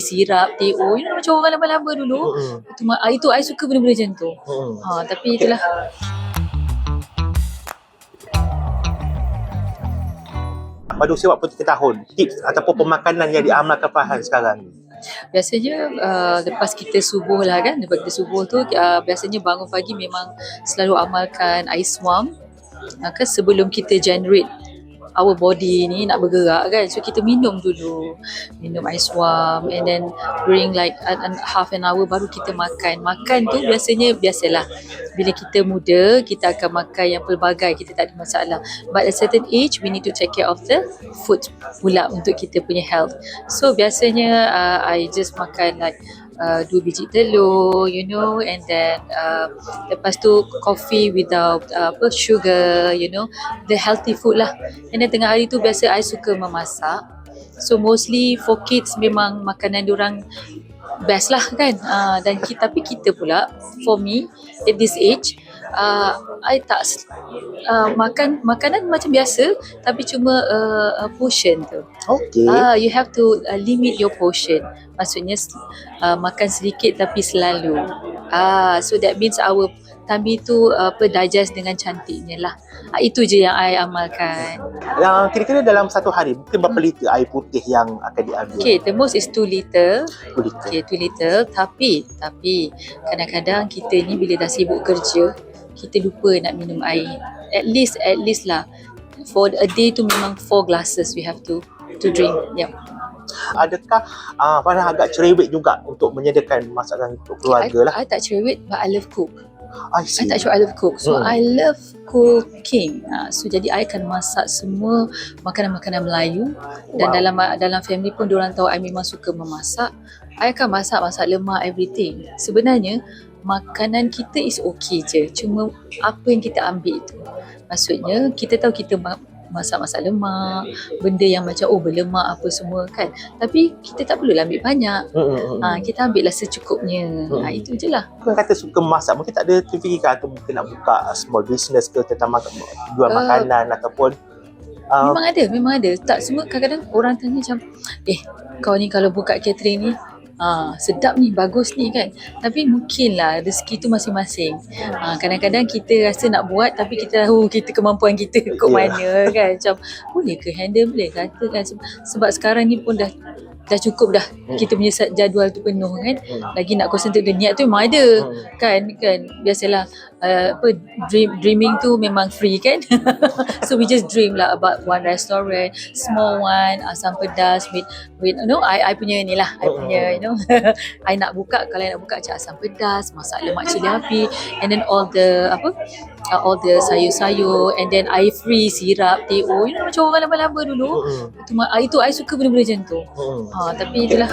sirap, teh O, macam orang laba-laba dulu. Itu I suka benda-benda macam tu. Tapi itulah. Pada usia 43 tahun, tips ataupun pemakanan yang diamalkan Farhan sekarang ni? Biasanya lepas kita subuh lah kan, lepas kita subuh tu biasanya bangun pagi memang selalu amalkan ais swam kan, sebelum kita generate our body ni nak bergerak kan, so kita minum dulu, minum ais swam, and then during like half an hour baru kita makan tu. Biasalah bila kita muda kita akan makan yang pelbagai, kita tak ada masalah, but at a certain age we need to take care of the food pula untuk kita punya health. So biasanya I just makan like 2 biji telur, and then lepas tu coffee without sugar, the healthy food lah. And then tengah hari tu biasa I suka memasak, so mostly for kids memang makanan diorang best lah kan. Tapi kita pula, for me at this age, I tak makan makanan macam biasa, tapi cuma portion tu. Okay. You have to limit your portion. Maksudnya makan sedikit tapi selalu. So that means our tummy tu digest dengan cantiknya lah. Itu je yang I amalkan. Yang kira-kira dalam satu hari mungkin berapa liter air putih yang akan diambil? Okay, the most is 2 liter. 2 liter. Okay, 2 liter. Tapi kadang-kadang kita ni bila dah sibuk kerja, kita lupa nak minum air. At least lah, for a day tu memang 4 glasses we have to drink. Yep. Adakah Farhan agak cerewet juga untuk menyediakan masakan untuk keluarga lah? I tak cerewet, but I love cook. I see. I tak sure I love cook. So I love cooking. So jadi I akan masak semua makanan-makanan Melayu. Dan dalam family pun diorang tahu I memang suka memasak. I akan masak lemak, everything. Sebenarnya makanan kita is okay je, cuma apa yang kita ambil tu. Maksudnya kita tahu kita masak lemak, benda yang macam berlemak apa semua kan, tapi kita tak perlulah ambil banyak. Kita ambil lah secukupnya. Itu je lah. Bukan kata suka masak, mungkin tak ada terfikirkan atau mungkin nak buka small business ke tentang jual makanan ataupun memang ada. Tak, semua kadang-kadang orang tanya macam kau ni kalau buka catering ni sedap ni, bagus ni kan, tapi mungkinlah rezeki tu masing-masing. Kadang-kadang kita rasa nak buat tapi kita tahu kita kemampuan kita kot mana kan, macam boleh ke handle, boleh kata kan, sebab sekarang ni pun dah cukup dah, kita punya jadual tu penuh kan, lagi nak concentrate the niat tu memang ada kan biasalah. Dreaming tu memang free kan. So we just dream lah about one restaurant, small one, asam pedas with I punya ni lah, I punya I nak buka, kalau I nak buka macam asam pedas, masak lemak cili api, and then all the sayur-sayur, and then air free, sirap, teh O, macam orang laba-laba dulu. Itu I suka benda-benda macam tu. Tapi itulah.